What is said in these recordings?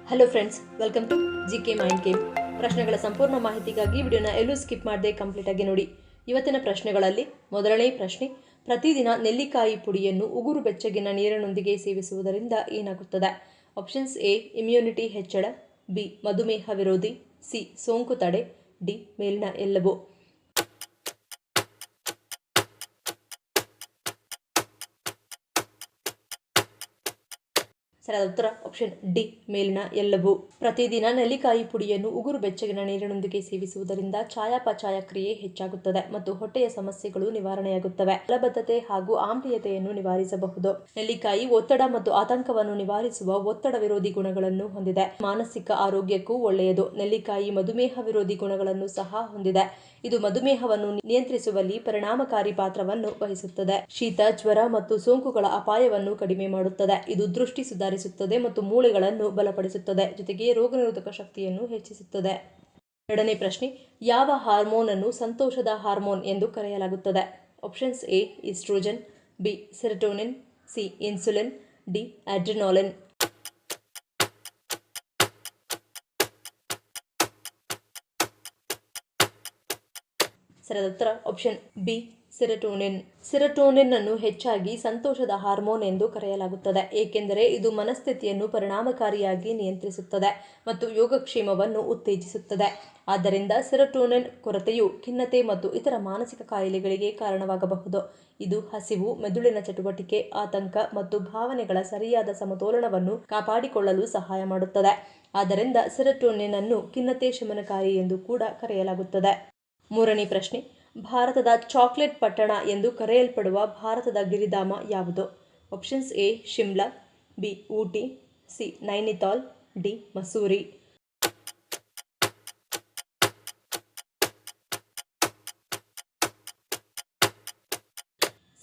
Hello friends, welcome to GK mind game. ಪ್ರಶ್ನೆಗಳ ಸಂಪೂರ್ಣ ಮಾಹಿತಿಗಾಗಿ ವಿಡಿಯೋನ ಎಲ್ಲೂ ಸ್ಕಿಪ್ ಮಾಡದೆ ಕಂಪ್ಲೀಟ್ ಆಗಿ ನೋಡಿ. ಇವತ್ತಿನ ಪ್ರಶ್ನೆಗಳಲ್ಲಿ ಮೊದಲನೇ ಪ್ರಶ್ನೆ, ಪ್ರತಿದಿನ ನೆಲ್ಲಿಕಾಯಿ ಪುಡಿಯನ್ನು ಉಗುರು ಬೆಚ್ಚಗಿನ ನೀರಿನೊಂದಿಗೆ ಸೇವಿಸುವುದರಿಂದ ಏನಾಗುತ್ತದೆ? ಆಪ್ಷನ್ಸ್: ಎ ಇಮ್ಯುನಿಟಿ ಹೆಚ್ಚಳ, ಬಿ ಮಧುಮೇಹ ವಿರೋಧಿ, ಸಿ ಸೋಂಕು ತಡೆ, ಡಿ ಮೇಲಿನ ಎಲ್ಲವೂ. ಸರಿಯಾದ ಉತ್ತರ ಆಪ್ಷನ್ ಡಿ ಮೇಲಿನ ಎಲ್ಲವೂ. ಪ್ರತಿದಿನ ನೆಲ್ಲಿಕಾಯಿ ಪುಡಿಯನ್ನು ಉಗುರು ಬೆಚ್ಚಗಿನ ನೀರಿನೊಂದಿಗೆ ಸೇವಿಸುವುದರಿಂದ ಚಯಾಪಚಯ ಕ್ರಿಯೆ ಹೆಚ್ಚಾಗುತ್ತದೆ ಮತ್ತು ಹೊಟ್ಟೆಯ ಸಮಸ್ಯೆಗಳು ನಿವಾರಣೆಯಾಗುತ್ತವೆ. ಮಲಬದ್ಧತೆ ಹಾಗೂ ಆಮ್ಲೀಯತೆಯನ್ನು ನಿವಾರಿಸಬಹುದು. ನೆಲ್ಲಿಕಾಯಿ ಒತ್ತಡ ಮತ್ತು ಆತಂಕವನ್ನು ನಿವಾರಿಸುವ ಒತ್ತಡ ವಿರೋಧಿ ಗುಣಗಳನ್ನು ಹೊಂದಿದೆ. ಮಾನಸಿಕ ಆರೋಗ್ಯಕ್ಕೂ ಒಳ್ಳೆಯದು. ನೆಲ್ಲಿಕಾಯಿ ಮಧುಮೇಹ ವಿರೋಧಿ ಗುಣಗಳನ್ನು ಸಹ ಹೊಂದಿದೆ. ಇದು ಮಧುಮೇಹವನ್ನು ನಿಯಂತ್ರಿಸುವಲ್ಲಿ ಪರಿಣಾಮಕಾರಿ ಪಾತ್ರವನ್ನು ವಹಿಸುತ್ತದೆ. ಶೀತ, ಜ್ವರ ಮತ್ತು ಸೋಂಕುಗಳ ಅಪಾಯವನ್ನು ಕಡಿಮೆ ಮಾಡುತ್ತದೆ. ಇದು ದೃಷ್ಟಿ ಸುಧಾರಿಸುತ್ತದೆ ಮತ್ತು ಮೂಳೆಗಳನ್ನು ಬಲಪಡಿಸುತ್ತದೆ, ಜೊತೆಗೆ ರೋಗನಿರೋಧಕ ಶಕ್ತಿಯನ್ನು ಹೆಚ್ಚಿಸುತ್ತದೆ. ಎರಡನೇ ಪ್ರಶ್ನೆ, ಯಾವ ಹಾರ್ಮೋನ್ ಅನ್ನು ಸಂತೋಷದ ಹಾರ್ಮೋನ್ ಎಂದು ಕರೆಯಲಾಗುತ್ತದೆ? Options: A oestrogen, B serotonin, C insulin, D adrenaline. ಸರಿಯಾದ ಉತ್ತರ ಆಪ್ಷನ್ ಬಿ ಸೆರೋಟೋನಿನ್. ಸೆರೋಟೋನಿನ್ ಅನ್ನು ಹೆಚ್ಚಾಗಿ ಸಂತೋಷದ ಹಾರ್ಮೋನ್ ಎಂದು ಕರೆಯಲಾಗುತ್ತದೆ, ಏಕೆಂದರೆ ಇದು ಮನಸ್ಥಿತಿಯನ್ನು ಪರಿಣಾಮಕಾರಿಯಾಗಿ ನಿಯಂತ್ರಿಸುತ್ತದೆ ಮತ್ತು ಯೋಗಕ್ಷೇಮವನ್ನು ಉತ್ತೇಜಿಸುತ್ತದೆ. ಆದ್ದರಿಂದ ಸೆರೋಟೋನಿನ್ ಕೊರತೆಯು ಖಿನ್ನತೆ ಮತ್ತು ಇತರ ಮಾನಸಿಕ ಕಾಯಿಲೆಗಳಿಗೆ ಕಾರಣವಾಗಬಹುದು. ಇದು ಹಸಿವು, ಮೆದುಳಿನ ಚಟುವಟಿಕೆ, ಆತಂಕ ಮತ್ತು ಭಾವನೆಗಳ ಸರಿಯಾದ ಸಮತೋಲನವನ್ನು ಕಾಪಾಡಿಕೊಳ್ಳಲು ಸಹಾಯ ಮಾಡುತ್ತದೆ. ಆದ್ದರಿಂದ ಸೆರೋಟೋನಿನ್ ಅನ್ನು ಖಿನ್ನತೆ ಶಮನಕಾರಿ ಎಂದು ಕೂಡ ಕರೆಯಲಾಗುತ್ತದೆ. ಮೂರನೇ ಪ್ರಶ್ನೆ, ಭಾರತದ ಚಾಕ್ಲೇಟ್ ಪಟ್ಟಣ ಎಂದು ಕರೆಯಲ್ಪಡುವ ಭಾರತದ ಗಿರಿಧಾಮ ಯಾವುದು? Options: A Shimla, B Ooty, C Nainital, D Masuri.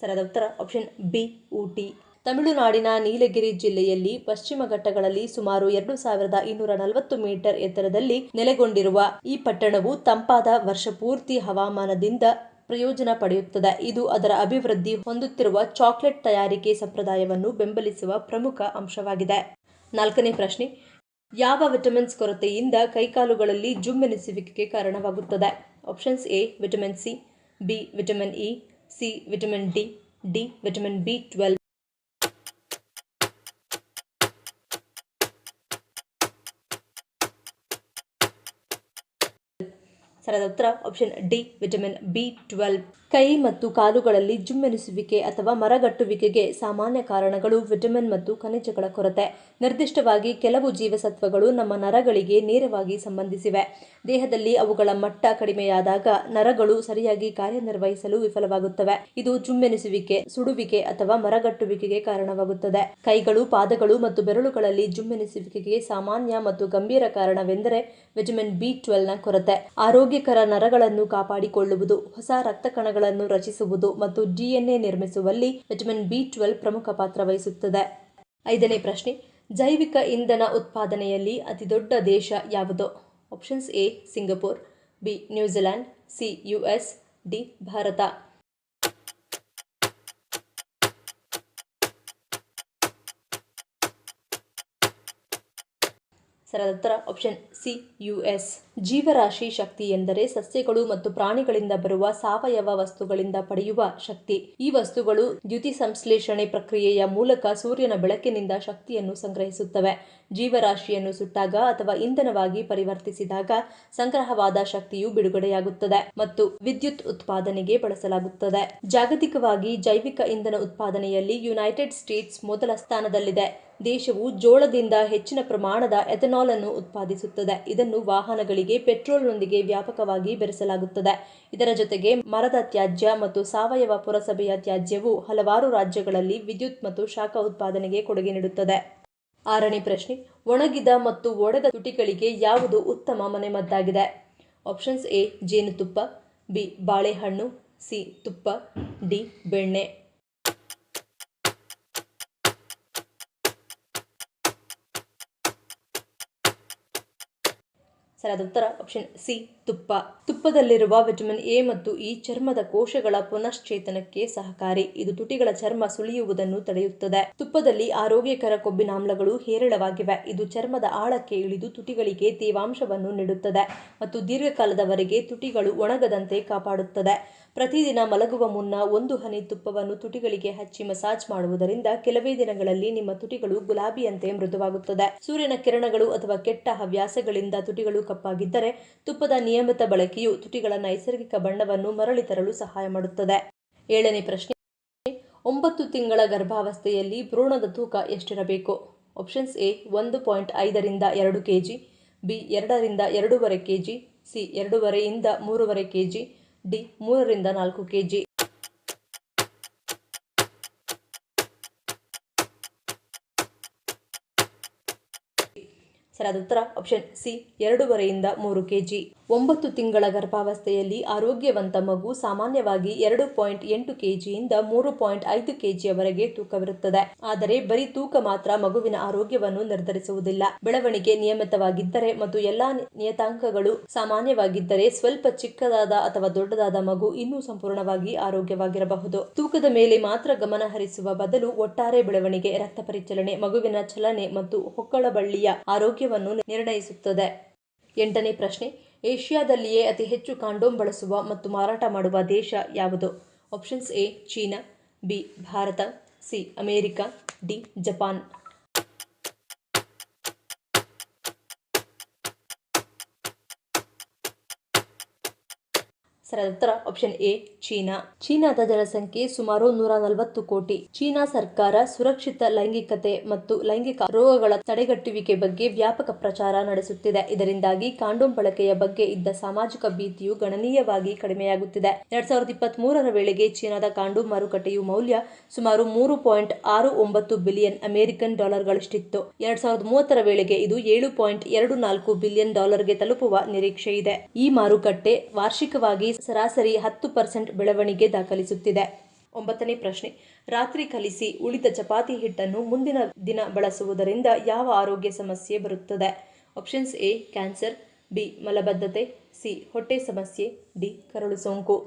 ಸರಿಯಾದ ಉತ್ತರ ಆಪ್ಷನ್ ಬಿ ಊಟಿ. ತಮಿಳುನಾಡಿನ ನೀಲಗಿರಿ ಜಿಲ್ಲೆಯಲ್ಲಿ ಪಶ್ಚಿಮ ಘಟ್ಟಗಳಲ್ಲಿ ಸುಮಾರು 2240 ಮೀಟರ್ ಎತ್ತರದಲ್ಲಿ ನೆಲೆಗೊಂಡಿರುವ ಈ ಪಟ್ಟಣವು ತಂಪಾದ ವರ್ಷಪೂರ್ತಿ ಹವಾಮಾನದಿಂದ ಪ್ರಯೋಜನ ಪಡೆಯುತ್ತದೆ. ಇದು ಅದರ ಅಭಿವೃದ್ಧಿ ಹೊಂದುತ್ತಿರುವ ಚಾಕ್ಲೇಟ್ ತಯಾರಿಕೆ ಸಂಪ್ರದಾಯವನ್ನು ಬೆಂಬಲಿಸುವ ಪ್ರಮುಖ ಅಂಶವಾಗಿದೆ. ನಾಲ್ಕನೇ ಪ್ರಶ್ನೆ, ಯಾವ ವಿಟಮಿನ್ಸ್ ಕೊರತೆಯಿಂದ ಕೈಕಾಲುಗಳಲ್ಲಿ ಜುಮ್ಮೆನಿಸುವಿಕೆಗೆ ಕಾರಣವಾಗುತ್ತದೆ? Options: A vitamin C, B vitamin E, C vitamin D, D vitamin ಬಿ12. ಸರಿಯಾದ ಉತ್ತರ ಆಪ್ಷನ್ ಡಿ ವಿಟಮಿನ್ ಬಿ12. ಕೈ ಮತ್ತು ಕಾಲುಗಳಲ್ಲಿ ಜುಮ್ಮೆನಿಸುವಿಕೆ ಅಥವಾ ಮರಗಟ್ಟುವಿಕೆಗೆ ಸಾಮಾನ್ಯ ಕಾರಣಗಳು ವಿಟಮಿನ್ ಮತ್ತು ಖನಿಜಗಳ ಕೊರತೆ. ನಿರ್ದಿಷ್ಟವಾಗಿ ಕೆಲವು ಜೀವಸತ್ವಗಳು ನಮ್ಮ ನರಗಳಿಗೆ ನೇರವಾಗಿ ಸಂಬಂಧಿಸಿವೆ. ದೇಹದಲ್ಲಿ ಅವುಗಳ ಮಟ್ಟ ಕಡಿಮೆಯಾದಾಗ ನರಗಳು ಸರಿಯಾಗಿ ಕಾರ್ಯನಿರ್ವಹಿಸಲು ವಿಫಲವಾಗುತ್ತವೆ. ಇದು ಜುಮ್ಮೆನಿಸುವಿಕೆ, ಸುಡುವಿಕೆ ಅಥವಾ ಮರಗಟ್ಟುವಿಕೆಗೆ ಕಾರಣವಾಗುತ್ತದೆ. ಕೈಗಳು, ಪಾದಗಳು ಮತ್ತು ಬೆರಳುಗಳಲ್ಲಿ ಜುಮ್ಮೆನಿಸುವಿಕೆಗೆ ಸಾಮಾನ್ಯ ಮತ್ತು ಗಂಭೀರ ಕಾರಣವೆಂದರೆ ವಿಟಮಿನ್ ಬಿ12ನ ಕೊರತೆ. ಆರೋಗ್ಯಕರ ನರಗಳನ್ನು ಕಾಪಾಡಿಕೊಳ್ಳುವುದು, ಹೊಸ ರಕ್ತ ಕಣಗಳನ್ನು ರಚಿಸುವುದು ಮತ್ತು DNA ನಿರ್ಮಿಸುವಲ್ಲಿ ವಿಟಮಿನ್ ಬಿ12 ಪ್ರಮುಖ ಪಾತ್ರ ವಹಿಸುತ್ತದೆ. ಐದನೇ ಪ್ರಶ್ನೆ, ಜೈವಿಕ ಇಂಧನ ಉತ್ಪಾದನೆಯಲ್ಲಿ ಅತಿದೊಡ್ಡ ದೇಶ ಯಾವುದು? Options: A Singapore, B New Zealand, C US, D Bharat. ಸರಿಯಾದ ಉತ್ತರ ಆಪ್ಷನ್ ಸಿ US. ಜೀವರಾಶಿ ಶಕ್ತಿ ಎಂದರೆ ಸಸ್ಯಗಳು ಮತ್ತು ಪ್ರಾಣಿಗಳಿಂದ ಬರುವ ಸಾವಯವ ವಸ್ತುಗಳಿಂದ ಪಡೆಯುವ ಶಕ್ತಿ. ಈ ವಸ್ತುಗಳು ದ್ಯುತಿಸಂಶ್ಲೇಷಣೆ ಪ್ರಕ್ರಿಯೆಯ ಮೂಲಕ ಸೂರ್ಯನ ಬೆಳಕಿನಿಂದ ಶಕ್ತಿಯನ್ನು ಸಂಗ್ರಹಿಸುತ್ತವೆ. ಜೀವರಾಶಿಯನ್ನು ಸುಟ್ಟಾಗ ಅಥವಾ ಇಂಧನವಾಗಿ ಪರಿವರ್ತಿಸಿದಾಗ ಸಂಗ್ರಹವಾದ ಶಕ್ತಿಯು ಬಿಡುಗಡೆಯಾಗುತ್ತದೆ ಮತ್ತು ವಿದ್ಯುತ್ ಉತ್ಪಾದನೆಗೆ ಬಳಸಲಾಗುತ್ತದೆ. ಜಾಗತಿಕವಾಗಿ ಜೈವಿಕ ಇಂಧನ ಉತ್ಪಾದನೆಯಲ್ಲಿ ಯುನೈಟೆಡ್ ಸ್ಟೇಟ್ಸ್ ಮೊದಲ ಸ್ಥಾನದಲ್ಲಿದೆ. ದೇಶವು ಜೋಳದಿಂದ ಹೆಚ್ಚಿನ ಪ್ರಮಾಣದ ಎಥೆನಾಲ್ ಅನ್ನು ಉತ್ಪಾದಿಸುತ್ತದೆ. ಇದನ್ನು ವಾಹನಗಳಿಗೆ ಪೆಟ್ರೋಲ್ನೊಂದಿಗೆ ವ್ಯಾಪಕವಾಗಿ ಬೆರೆಸಲಾಗುತ್ತದೆ. ಇದರ ಜೊತೆಗೆ ಮರದ ತ್ಯಾಜ್ಯ ಮತ್ತು ಸಾವಯವ ಪುರಸಭೆಯ ತ್ಯಾಜ್ಯವು ಹಲವಾರು ರಾಜ್ಯಗಳಲ್ಲಿ ವಿದ್ಯುತ್ ಮತ್ತು ಶಾಖ ಉತ್ಪಾದನೆಗೆ ಕೊಡುಗೆ ನೀಡುತ್ತದೆ. ಆರನೇ ಪ್ರಶ್ನೆ, ಒಣಗಿದ ಮತ್ತು ಒಡೆದ ತುಟಿಗಳಿಗೆ ಯಾವುದು ಉತ್ತಮ ಮನೆಮದ್ದಾಗಿದೆ? ಆಪ್ಷನ್ಸ್: ಎ ಜೇನುತುಪ್ಪ, ಬಿ ಬಾಳೆಹಣ್ಣು, ಸಿ ತುಪ್ಪ, ಡಿ ಬೆಣ್ಣೆ. ಸರಿಯಾದ ಉತ್ತರ ಆಪ್ಷನ್ ಸಿ ತುಪ್ಪ. ತುಪ್ಪದಲ್ಲಿರುವ ವಿಟಮಿನ್ ಎ ಮತ್ತು ಇ ಚರ್ಮದ ಕೋಶಗಳ ಪುನಶ್ಚೇತನಕ್ಕೆ ಸಹಕಾರಿ. ಇದು ತುಟಿಗಳ ಚರ್ಮ ಸುಳಿಯುವುದನ್ನು ತಡೆಯುತ್ತದೆ. ತುಪ್ಪದಲ್ಲಿ ಆರೋಗ್ಯಕರ ಕೊಬ್ಬಿನಾಮ್ಲಗಳು ಹೇರಳವಾಗಿವೆ. ಇದು ಚರ್ಮದ ಆಳಕ್ಕೆ ಇಳಿದು ತುಟಿಗಳಿಗೆ ತೇವಾಂಶವನ್ನು ನೀಡುತ್ತದೆ ಮತ್ತು ದೀರ್ಘಕಾಲದವರೆಗೆ ತುಟಿಗಳು ಒಣಗದಂತೆ ಕಾಪಾಡುತ್ತದೆ. ಪ್ರತಿದಿನ ಮಲಗುವ ಮುನ್ನ 1 ಹನಿ ತುಪ್ಪವನ್ನು ತುಟಿಗಳಿಗೆ ಹಚ್ಚಿ ಮಸಾಜ್ ಮಾಡುವುದರಿಂದ ಕೆಲವೇ ದಿನಗಳಲ್ಲಿ ನಿಮ್ಮ ತುಟಿಗಳು ಗುಲಾಬಿಯಂತೆ ಮೃದುವಾಗುತ್ತದೆ. ಸೂರ್ಯನ ಕಿರಣಗಳು ಅಥವಾ ಕೆಟ್ಟ ಹವ್ಯಾಸಗಳಿಂದ ತುಟಿಗಳು ಕಪ್ಪಾಗಿದ್ದರೆ ತುಪ್ಪದ ನಿಯಮಿತ ಬಳಕೆಯು ತುಟಿಗಳ ನೈಸರ್ಗಿಕ ಬಣ್ಣವನ್ನು ಮರಳಿ ತರಲು ಸಹಾಯ ಮಾಡುತ್ತದೆ. 7ನೇ ಪ್ರಶ್ನೆ, 9 ತಿಂಗಳ ಗರ್ಭಾವಸ್ಥೆಯಲ್ಲಿ ಭ್ರೂಣದ ತೂಕ ಎಷ್ಟಿರಬೇಕು? ಆಪ್ಷನ್ಸ್ ಎ 1.5 ರಿಂದ 2 kg, ಬಿ 2 ರಿಂದ 2.5 kg, ಸಿ 2.5 ರಿಂದ 3.5 kg, ಡಿ 3 ರಿಂದ 4 kg. ಸರಿಯಾದ ಉತ್ತರ ಆಪ್ಷನ್ ಸಿ 2.5 ರಿಂದ 3 kg. 9 ತಿಂಗಳ ಗರ್ಭಾವಸ್ಥೆಯಲ್ಲಿ ಆರೋಗ್ಯವಂತ ಮಗು ಸಾಮಾನ್ಯವಾಗಿ 2.8 kg ಯಿಂದ 3.5 kg ಯವರೆಗೆ ತೂಕವಿರುತ್ತದೆ. ಆದರೆ ಬರೀ ತೂಕ ಮಾತ್ರ ಮಗುವಿನ ಆರೋಗ್ಯವನ್ನು ನಿರ್ಧರಿಸುವುದಿಲ್ಲ. ಬೆಳವಣಿಗೆ ನಿಯಮಿತವಾಗಿದ್ದರೆ ಮತ್ತು ಎಲ್ಲಾ ನಿಯತಾಂಕಗಳು ಸಾಮಾನ್ಯವಾಗಿದ್ದರೆ ಸ್ವಲ್ಪ ಚಿಕ್ಕದಾದ ಅಥವಾ ದೊಡ್ಡದಾದ ಮಗು ಇನ್ನೂ ಸಂಪೂರ್ಣವಾಗಿ ಆರೋಗ್ಯವಾಗಿರಬಹುದು. ತೂಕದ ಮೇಲೆ ಮಾತ್ರ ಗಮನ ಹರಿಸುವ ಬದಲು ಒಟ್ಟಾರೆ ಬೆಳವಣಿಗೆ, ರಕ್ತ ಪರಿಚಲನೆ, ಮಗುವಿನ ಚಲನೆ ಮತ್ತು ಹೊಕ್ಕಳಬಳ್ಳಿಯ ಆರೋಗ್ಯವನ್ನು ನಿರ್ಣಯಿಸುತ್ತದೆ. 8ನೇ ಪ್ರಶ್ನೆ, ಏಷ್ಯಾದಲ್ಲಿಯೇ ಅತಿ ಹೆಚ್ಚು ಕಾಂಡೋಮ್ ಬಳಸುವ ಮತ್ತು ಮಾರಾಟ ಮಾಡುವ ದೇಶ ಯಾವುದು? Options A China, B Bharat, C America, D Japan. ಸರಿಯಾದ ಉತ್ತರ ಆಪ್ಷನ್ ಎ ಚೀನಾ. ಚೀನಾದ ಜನಸಂಖ್ಯೆ ಸುಮಾರು 140 ಕೋಟಿ. ಚೀನಾ ಸರ್ಕಾರ ಸುರಕ್ಷಿತ ಲೈಂಗಿಕತೆ ಮತ್ತು ಲೈಂಗಿಕ ರೋಗಗಳ ತಡೆಗಟ್ಟುವಿಕೆ ಬಗ್ಗೆ ವ್ಯಾಪಕ ಪ್ರಚಾರ ನಡೆಸುತ್ತಿದೆ. ಇದರಿಂದಾಗಿ ಕಾಂಡೋಮ್ ಬಳಕೆಯ ಬಗ್ಗೆ ಇದ್ದ ಸಾಮಾಜಿಕ ಭೀತಿಯು ಗಣನೀಯವಾಗಿ ಕಡಿಮೆಯಾಗುತ್ತಿದೆ. 2023ರ ವೇಳೆಗೆ ಚೀನಾದ ಕಾಂಡೋಮ್ ಮಾರುಕಟ್ಟೆಯು ಮೌಲ್ಯ ಸುಮಾರು $3.69 ಬಿಲಿಯನ್ ಅಮೆರಿಕನ್ ಡಾಲರ್ಗಳಷ್ಟಿತ್ತು. 2030ರ ವೇಳೆಗೆ ಇದು $7.24 ಬಿಲಿಯನ್ ಗೆ ತಲುಪುವ ನಿರೀಕ್ಷೆ ಇದೆ. ಈ ಮಾರುಕಟ್ಟೆ ವಾರ್ಷಿಕವಾಗಿ ಸರಾಸರಿ 10% ಬೆಳವಣಿಗೆ ದಾಖಲಿಸುತ್ತಿದೆ. 9ನೇ ಪ್ರಶ್ನೆ, ರಾತ್ರಿ ಕಲಿಸಿ ಉಳಿದ ಚಪಾತಿ ಹಿಟ್ಟನ್ನು ಮುಂದಿನ ದಿನ ಬಳಸುವುದರಿಂದ ಯಾವ ಆರೋಗ್ಯ ಸಮಸ್ಯೆ ಬರುತ್ತದೆ? ಆಪ್ಷನ್ಸ್ ಎ ಕ್ಯಾನ್ಸರ್, ಬಿ ಮಲಬದ್ಧತೆ, ಸಿ ಹೊಟ್ಟೆ ಸಮಸ್ಯೆ, ಡಿ ಕರಳು ಸೋಂಕು.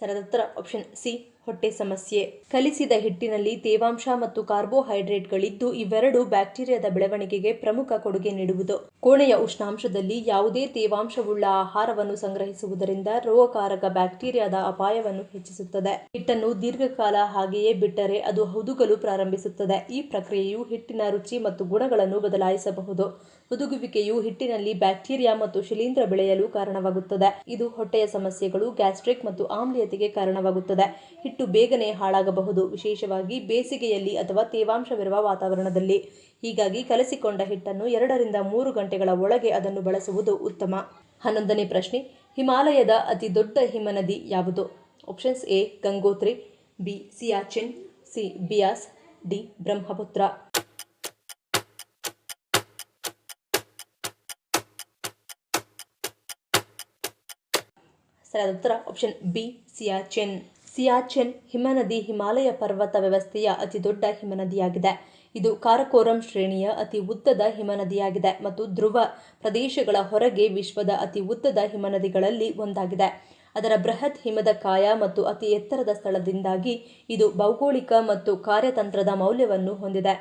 ಸರಿಯಾದ ಉತ್ತರ ಆಪ್ಷನ್ ಸಿ ಹೊಟ್ಟೆ ಸಮಸ್ಯೆ. ಕಲಿಸಿದ ಹಿಟ್ಟಿನಲ್ಲಿ ತೇವಾಂಶ ಮತ್ತು ಕಾರ್ಬೋಹೈಡ್ರೇಟ್ಗಳಿದ್ದು ಇವೆರಡೂ ಬ್ಯಾಕ್ಟೀರಿಯಾದ ಬೆಳವಣಿಗೆಗೆ ಪ್ರಮುಖ ಕೊಡುಗೆ ನೀಡುವುದು. ಕೋಣೆಯ ಉಷ್ಣಾಂಶದಲ್ಲಿ ಯಾವುದೇ ತೇವಾಂಶವುಳ್ಳ ಆಹಾರವನ್ನು ಸಂಗ್ರಹಿಸುವುದರಿಂದ ರೋಗಕಾರಕ ಬ್ಯಾಕ್ಟೀರಿಯಾದ ಅಪಾಯವನ್ನು ಹೆಚ್ಚಿಸುತ್ತದೆ. ಹಿಟ್ಟನ್ನು ದೀರ್ಘಕಾಲ ಹಾಗೆಯೇ ಬಿಟ್ಟರೆ ಅದು ಹುದುಗಲು ಪ್ರಾರಂಭಿಸುತ್ತದೆ. ಈ ಪ್ರಕ್ರಿಯೆಯು ಹಿಟ್ಟಿನ ರುಚಿ ಮತ್ತು ಗುಣಗಳನ್ನು ಬದಲಾಯಿಸಬಹುದು. ಹುದುಗುವಿಕೆಯು ಹಿಟ್ಟಿನಲ್ಲಿ ಬ್ಯಾಕ್ಟೀರಿಯಾ ಮತ್ತು ಶಿಲೀಂಧ್ರ ಬೆಳೆಯಲು ಕಾರಣವಾಗುತ್ತದೆ. ಇದು ಹೊಟ್ಟೆಯ ಸಮಸ್ಯೆಗಳು, ಗ್ಯಾಸ್ಟ್ರಿಕ್ ಮತ್ತು ಆಮ್ಲೀಯತೆಗೆ ಕಾರಣವಾಗುತ್ತದೆ. ಹಿಟ್ಟು ಬೇಗನೆ ಹಾಳಾಗಬಹುದು, ವಿಶೇಷವಾಗಿ ಬೇಸಿಗೆಯಲ್ಲಿ ಅಥವಾ ತೇವಾಂಶವಿರುವ ವಾತಾವರಣದಲ್ಲಿ. ಹೀಗಾಗಿ ಕಲಸಿಕೊಂಡ ಹಿಟ್ಟನ್ನು 2 ರಿಂದ 3 ಗಂಟೆಗಳ ಒಳಗೆ ಅದನ್ನು ಬಳಸುವುದು ಉತ್ತಮ. 11ನೇ ಪ್ರಶ್ನೆ, ಹಿಮಾಲಯದ ಅತಿ ದೊಡ್ಡ ಹಿಮನದಿ ಯಾವುದು? Options A Gangotri, B Siachen, C Beas, D Brahmaputra. ಸರಿಯಾದ ಉತ್ತರ ಆಪ್ಷನ್ ಬಿ ಸಿಯಾಚಿನ್. ಸಿಯಾಚಿನ್ ಹಿಮನದಿ ಹಿಮಾಲಯ ಪರ್ವತ ವ್ಯವಸ್ಥೆಯ ಅತಿ ದೊಡ್ಡ ಹಿಮನದಿಯಾಗಿದೆ. ಇದು ಕಾರಕೋರಂ ಶ್ರೇಣಿಯ ಅತಿ ಉದ್ದದ ಹಿಮನದಿಯಾಗಿದೆ ಮತ್ತು ಧ್ರುವ ಪ್ರದೇಶಗಳ ಹೊರಗೆ ವಿಶ್ವದ ಅತಿ ಉದ್ದದ ಹಿಮನದಿಗಳಲ್ಲಿ ಒಂದಾಗಿದೆ. ಅದರ ಬೃಹತ್ ಹಿಮದ ಕಾಯ ಮತ್ತು ಅತಿ ಎತ್ತರದ ಸ್ಥಳದಿಂದಾಗಿ ಇದು ಭೌಗೋಳಿಕ ಮತ್ತು ಕಾರ್ಯತಂತ್ರದ ಮೌಲ್ಯವನ್ನು ಹೊಂದಿದೆ.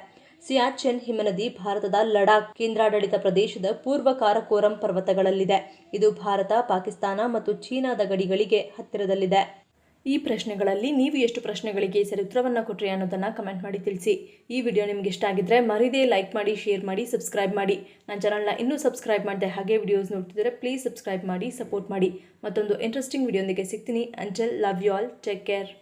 ಸಿಯಾಚಿನ್ ಹಿಮನದಿ ಭಾರತದ ಲಡಾಖ್ ಕೇಂದ್ರಾಡಳಿತ ಪ್ರದೇಶದ ಪೂರ್ವ ಕಾರಕೋರಂ ಪರ್ವತಗಳಲ್ಲಿದೆ. ಇದು ಭಾರತ, ಪಾಕಿಸ್ತಾನ ಮತ್ತು ಚೀನಾದ ಗಡಿಗಳಿಗೆ ಹತ್ತಿರದಲ್ಲಿದೆ. ಈ ಪ್ರಶ್ನೆಗಳಲ್ಲಿ ನೀವು ಎಷ್ಟು ಪ್ರಶ್ನೆಗಳಿಗೆ ಸರಿ ಉತ್ತರವನ್ನು ಕೊಟ್ಟರೆ ಅನ್ನೋದನ್ನು ಕಮೆಂಟ್ ಮಾಡಿ ತಿಳಿಸಿ. ಈ ವಿಡಿಯೋ ನಿಮಗೆ ಇಷ್ಟ ಆಗಿದ್ರೆ ಮರಿದೇ ಲೈಕ್ ಮಾಡಿ, ಶೇರ್ ಮಾಡಿ, ಸಬ್ಸ್ಕ್ರೈಬ್ ಮಾಡಿ. ನನ್ನ ಚಾನಲ್ನ ಇನ್ನೂ ಸಬ್ಸ್ಕ್ರೈಬ್ ಮಾಡಿದೆ ಹಾಗೆ ವಿಡಿಯೋಸ್ ನೋಡ್ತಿದ್ರೆ ಪ್ಲೀಸ್ ಸಬ್ಸ್ಕ್ರೈಬ್ ಮಾಡಿ, ಸಪೋರ್ಟ್ ಮಾಡಿ. ಮತ್ತೊಂದು ಇಂಟ್ರೆಸ್ಟಿಂಗ್ ವಿಡಿಯೋದೊಂದಿಗೆ ಸಿಗ್ತೀನಿ. Until love you all, take care.